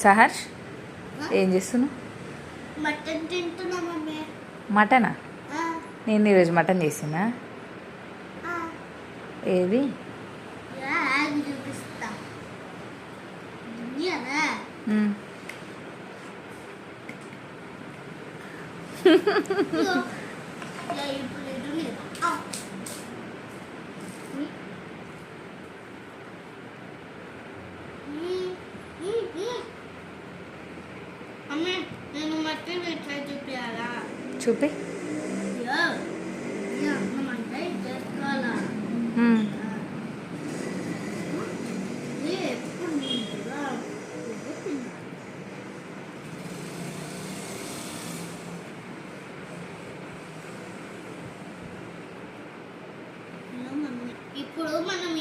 సహర్ష్ ఏం చేస్తున్నావు? మటన్ తింటున్నా మమ్మీ. మటనా? నేను ఈరోజు మటన్ చేసినా. ఏది చూపిస్తా. నేను మటన్ ఎట్లా చూపించాలా? చూపి. అంటే చేసుకోవాలా? ఎప్పుడు ఇప్పుడు మనం